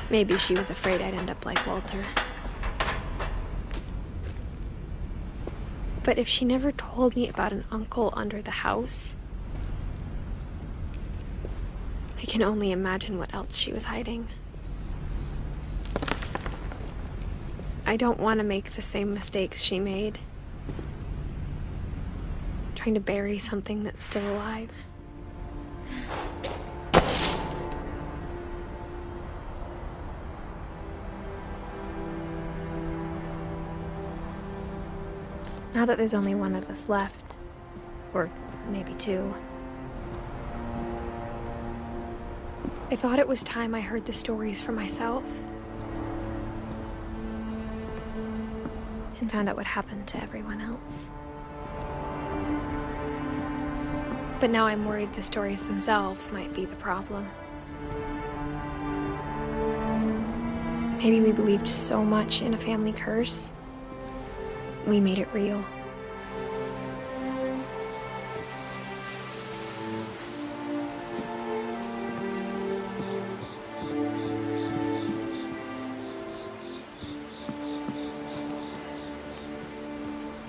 Maybe she was afraid I'd end up like Walter. But if she never told me about an uncle under the house, I can only imagine what else she was hiding. I don't want to make the same mistakes she made. Trying to bury something that's still alive. Now that there's only one of us left, or maybe two, I thought it was time I heard the stories for myself and found out what happened to everyone else. But now I'm worried the stories themselves might be the problem. Maybe we believed so much in a family curse, we made it real.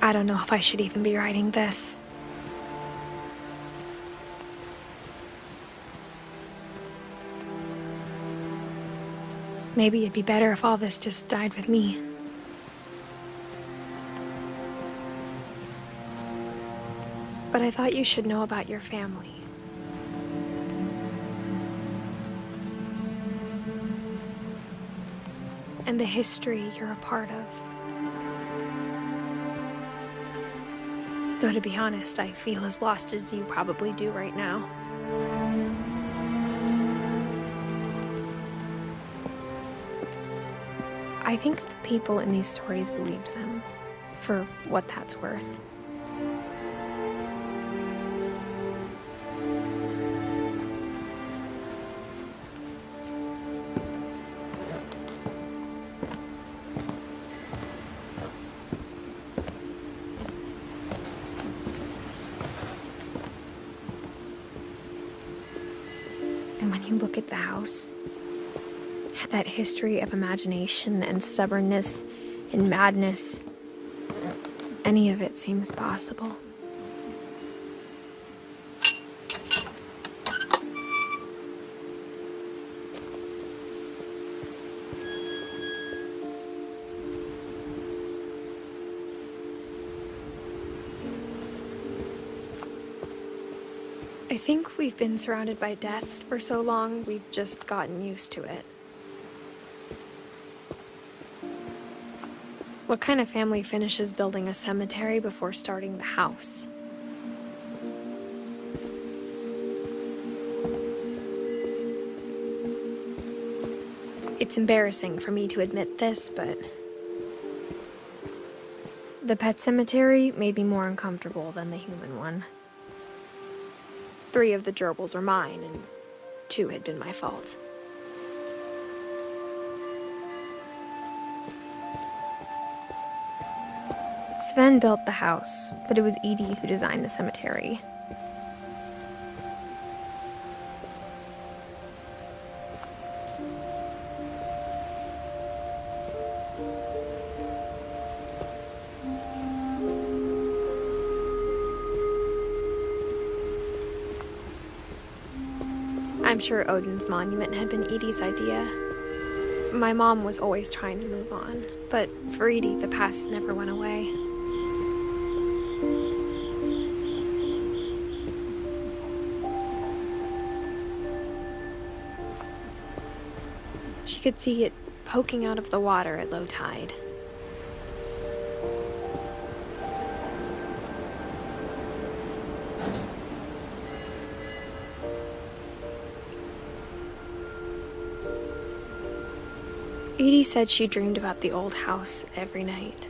I don't know if I should even be writing this. Maybe it'd be better if all this just died with me. But I thought you should know about your family. And the history you're a part of. Though to be honest, I feel as lost as you probably do right now. I think the people in these stories believed them, for what that's worth. And when you look at the house, that history of imagination and stubbornness and madness, any of it seems possible. I think we've been surrounded by death for so long, we've just gotten used to it. What kind of family finishes building a cemetery before starting the house? It's embarrassing for me to admit this, but the pet cemetery made me more uncomfortable than the human one. 3 of the gerbils were mine, and 2 had been my fault. Sven built the house, but it was Edie who designed the cemetery. I'm sure Odin's monument had been Edie's idea. My mom was always trying to move on, but for Edie, the past never went away. She could see it poking out of the water at low tide. Edie said she dreamed about the old house every night.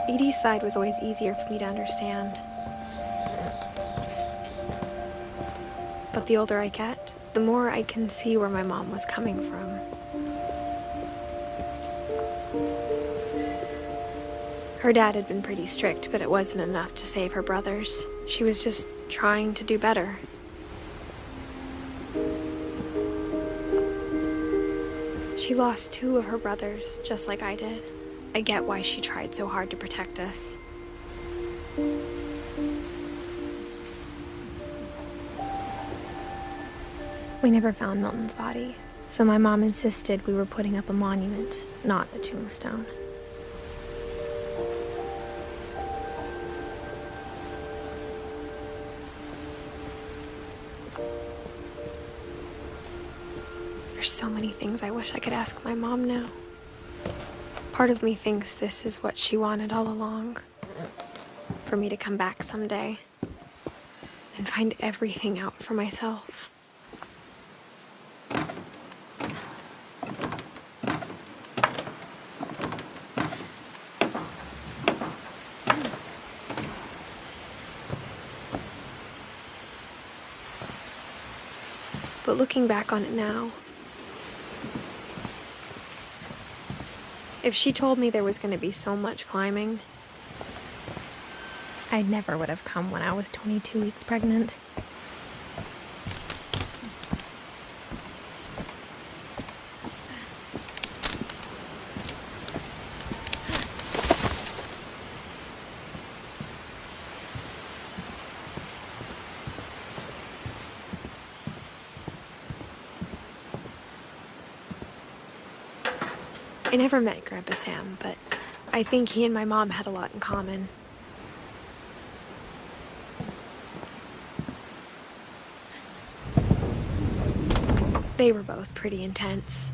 Edie's side was always easier for me to understand. But the older I get, the more I can see where my mom was coming from. Her dad had been pretty strict, but it wasn't enough to save her brothers. She was just trying to do better. She lost 2 of her brothers, just like I did. I get why she tried so hard to protect us. We never found Milton's body, so my mom insisted we were putting up a monument, not a tombstone. There's so many things I wish I could ask my mom now. Part of me thinks this is what she wanted all along. For me to come back someday and find everything out for myself. But looking back on it now, if she told me there was going to be so much climbing, I never would have come when I was 22 weeks pregnant. I never met Grandpa Sam, but I think he and my mom had a lot in common. They were both pretty intense.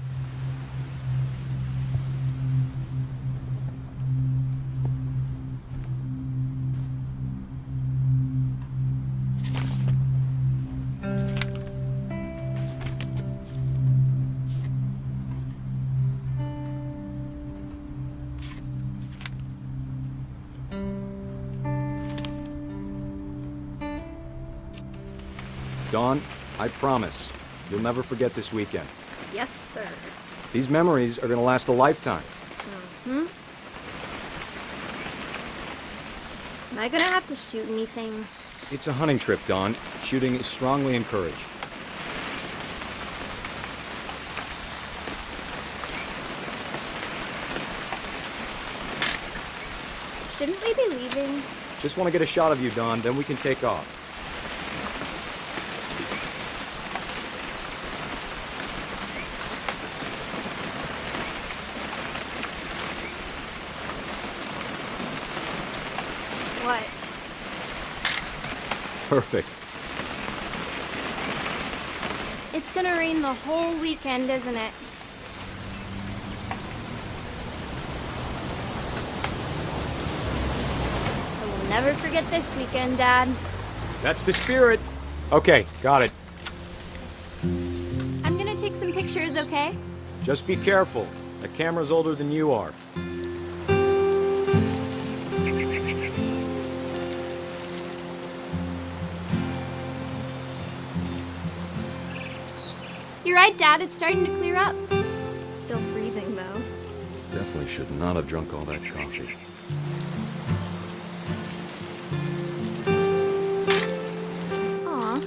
Dawn, I promise, you'll never forget this weekend. Yes, sir. These memories are gonna last a lifetime. Am I gonna have to shoot anything? It's a hunting trip, Dawn. Shooting is strongly encouraged. Shouldn't we be leaving? Just want to get a shot of you, Dawn, then we can take off. What? Perfect. It's gonna rain the whole weekend, isn't it? I will never forget this weekend, Dad. That's the spirit. Okay, got it. I'm gonna take some pictures, okay? Just be careful. The camera's older than you are. You're right, Dad. It's starting to clear up. Still freezing, though. Definitely should not have drunk all that coffee. Aw.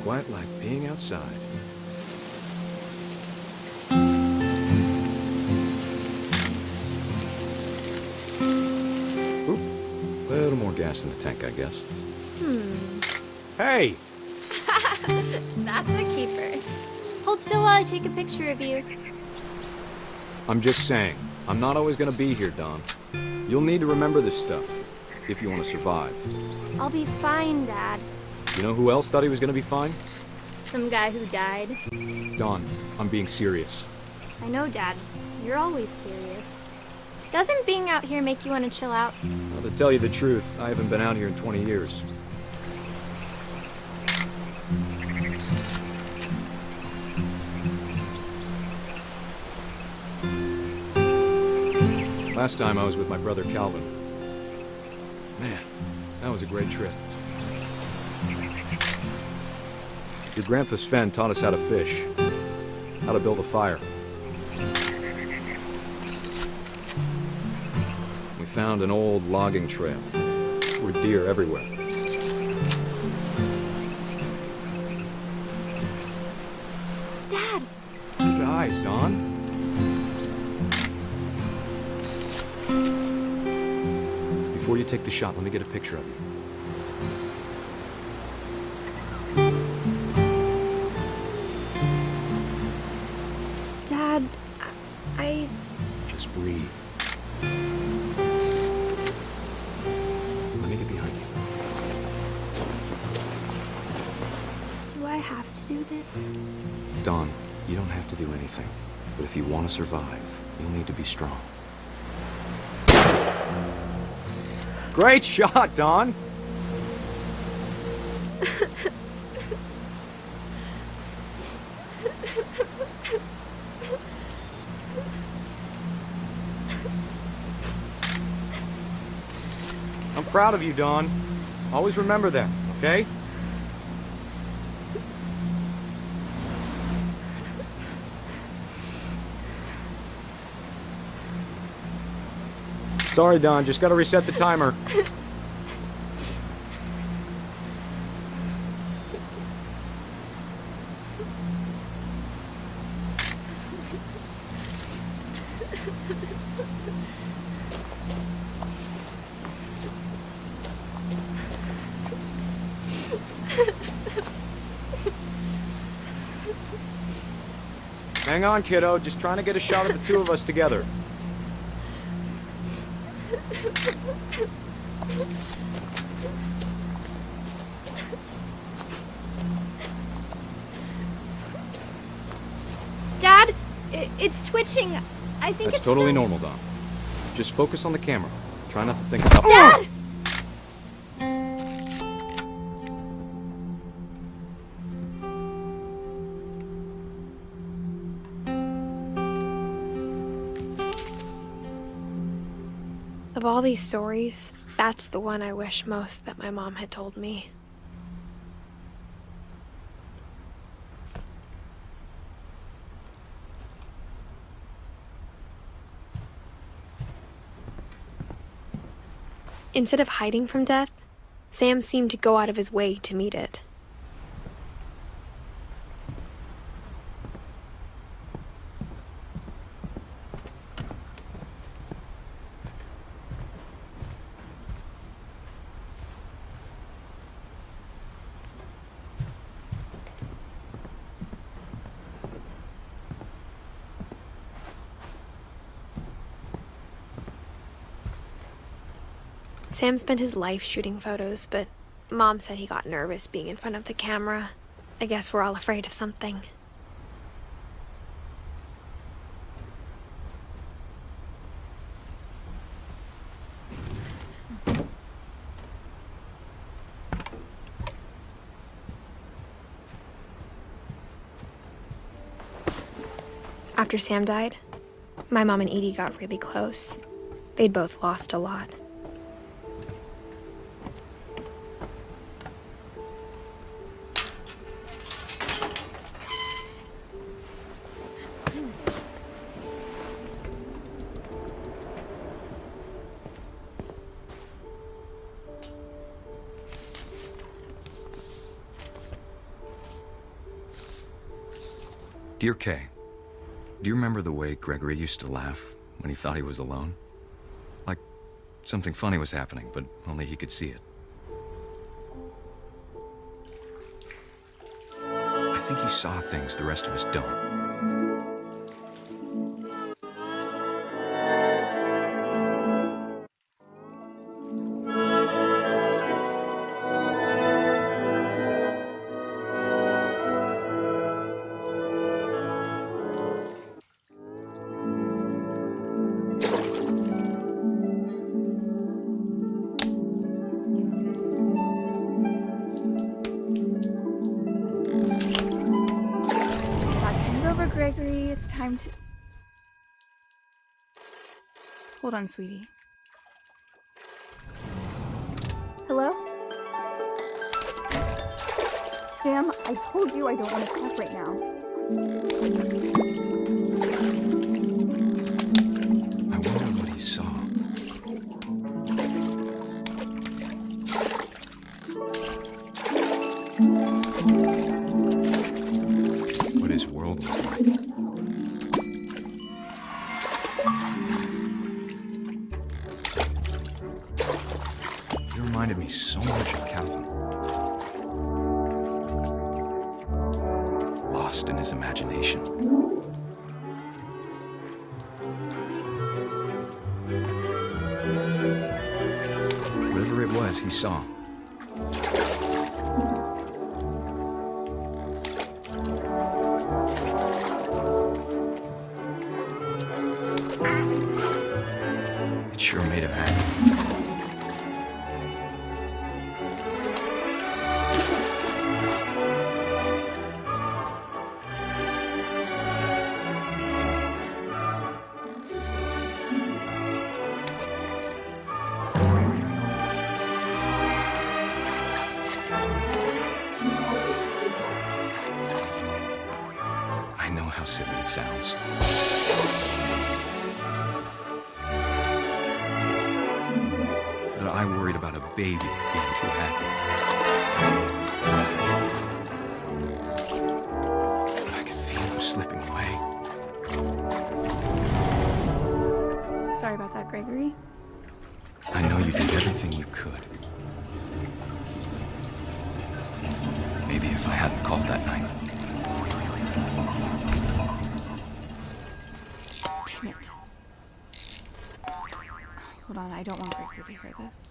quite like being outside. Oop, a little more gas in the tank, I guess. Hey! That's a keeper. Hold still while I take a picture of you. I'm just saying, I'm not always gonna be here, Don. You'll need to remember this stuff, if you want to survive. I'll be fine, Dad. You know who else thought he was gonna be fine? Some guy who died. Don, I'm being serious. I know, Dad. You're always serious. Doesn't being out here make you want to chill out? Well, to tell you the truth, I haven't been out here in 20 years. Last time I was with my brother Calvin. Man, that was a great trip. Your grandpa Sven taught us how to fish, how to build a fire. We found an old logging trail. There were deer everywhere. Dad! Good eyes, Don. Before you take the shot, let me get a picture of you. Dad, I... Just breathe. Let me get behind you. Do I have to do this? Don, you don't have to do anything. But if you want to survive, you'll need to be strong. Great shot, Don! I'm proud of you, Don. Always remember that, okay? Sorry, Don. Just gotta reset the timer. Hang on, kiddo. Just trying to get a shot of the two of us together. Dad, it's twitching. I think That's it's totally so... normal, Don. Just focus on the camera. Try not to think about... Dad! Of all these stories, that's the one I wish most that my mom had told me. Instead of hiding from death, Sam seemed to go out of his way to meet it. Sam spent his life shooting photos, but Mom said he got nervous being in front of the camera. I guess we're all afraid of something. After Sam died, my mom and Edie got really close. They'd both lost a lot. Dear Kay, do you remember the way Gregory used to laugh when he thought he was alone? Like something funny was happening, but only he could see it. I think he saw things the rest of us don't. Gregory, it's time to... Hold on, sweetie. Hello? Sam, I told you I don't want to talk right now. I wonder what he saw. What his world was like. He reminded me so much of Calvin. Lost in his imagination. Whatever it was he saw. It sure made him happy. I know how silly it sounds. That I worried about a baby being too happy. But I could feel him slipping away. Sorry about that, Gregory. I know you did everything you could. Maybe if I hadn't called that night. Damn it. Hold on, I don't want Gregory to hear this.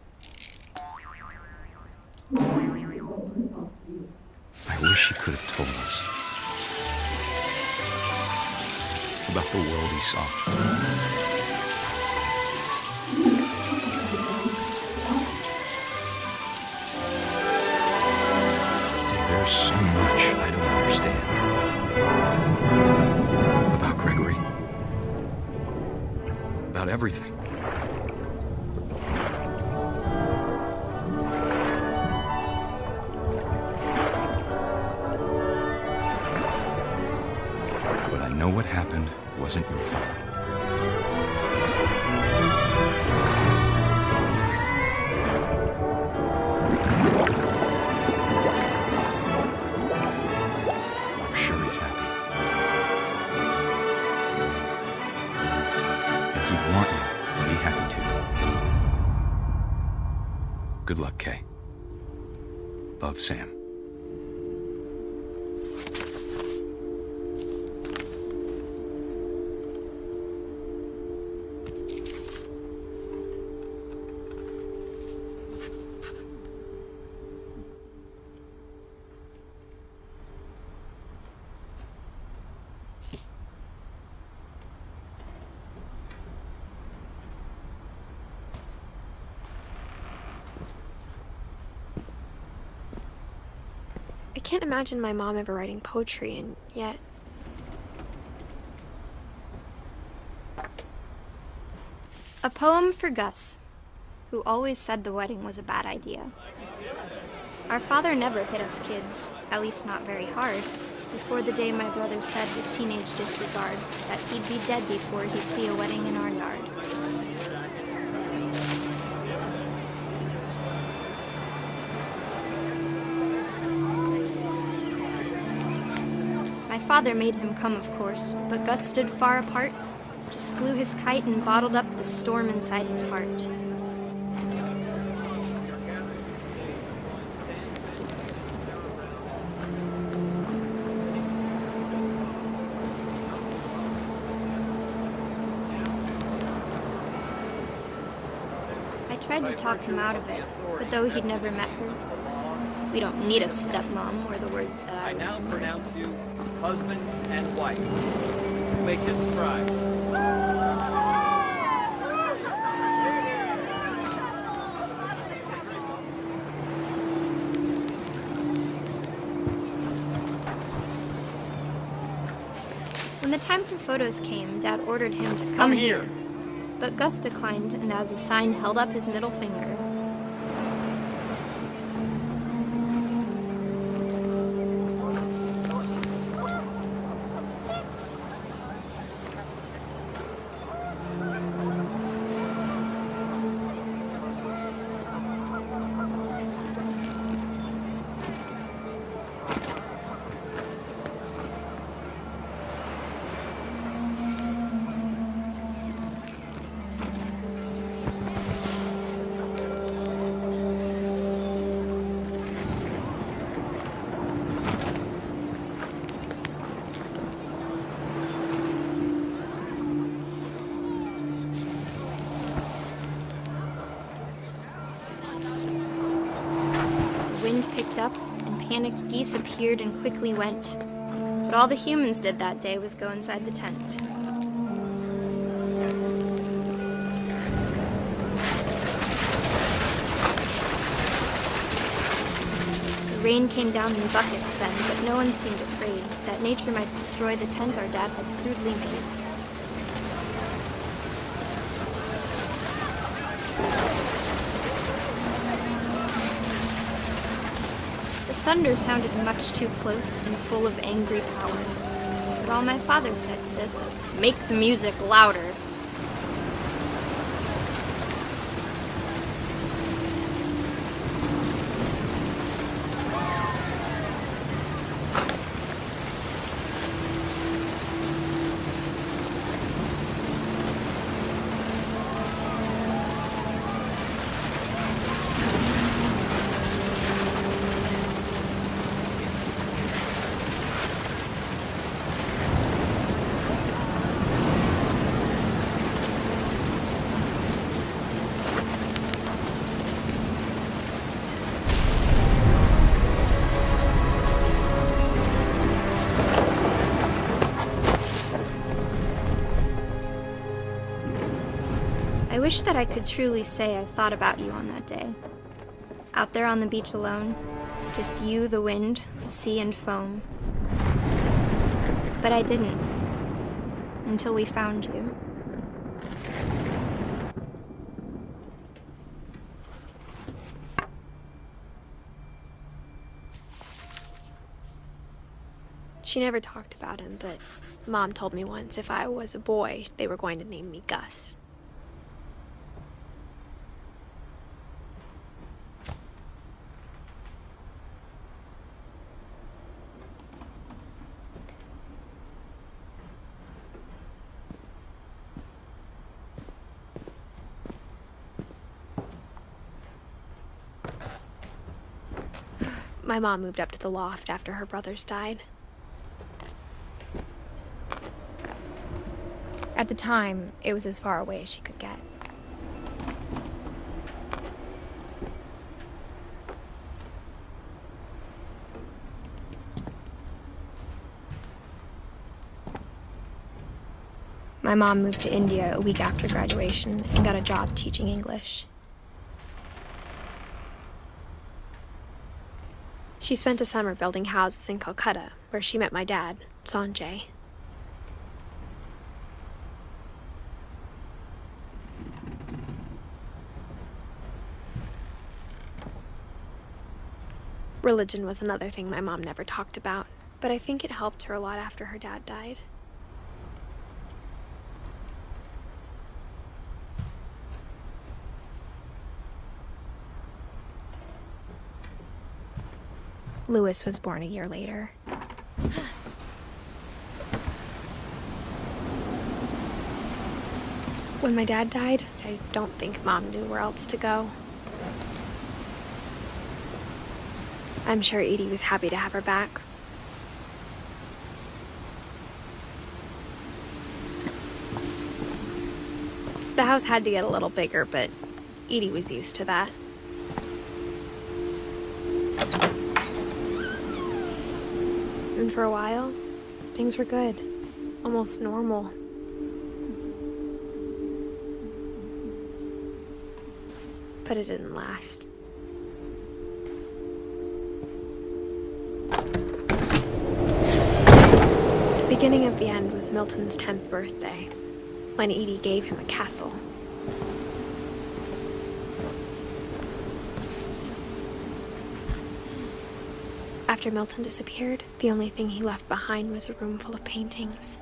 I wish he could have told us about the world he saw. There's so much I don't understand about Gregory, about everything. But I know what happened wasn't your fault. I'm sure he's happy. And he'd want you to be happy too. Good luck, Kay. Love, Sam. I can't imagine my mom ever writing poetry, and yet... A poem for Gus, who always said the wedding was a bad idea. Our father never hit us kids, at least not very hard, before the day my brother said with teenage disregard that he'd be dead before he'd see a wedding in our yard. My father made him come, of course, but Gus stood far apart, just flew his kite and bottled up the storm inside his heart. I tried to talk him out of it, but though he'd never met her, we don't need a stepmom, were the words that I now remember. pronounce you husband and wife. Make this thrive. When the time for photos came, Dad ordered him to come here. But Gus declined and as a sign held up his middle finger. The wind picked up, and panicked geese appeared and quickly went. But all the humans did that day was go inside the tent. The rain came down in buckets then, but no one seemed afraid that nature might destroy the tent our dad had crudely made. The thunder sounded much too close and full of angry power. But all my father said to this was, "Make the music louder." I wish that I could truly say I thought about you on that day. Out there on the beach alone, just you, the wind, the sea, and foam. But I didn't, until we found you. She never talked about him, but Mom told me once if I was a boy, they were going to name me Gus. My mom moved up to the loft after her brothers died. At the time, it was as far away as she could get. My mom moved to India a week after graduation and got a job teaching English. She spent a summer building houses in Calcutta, where she met my dad, Sanjay. Religion was another thing my mom never talked about, but I think it helped her a lot after her dad died. Louis was born a year later. When my dad died, I don't think Mom knew where else to go. I'm sure Edie was happy to have her back. The house had to get a little bigger, but Edie was used to that. And for a while, things were good. Almost normal. But it didn't last. The beginning of the end was Milton's 10th birthday, when Edie gave him a castle. After Milton disappeared, the only thing he left behind was a room full of paintings.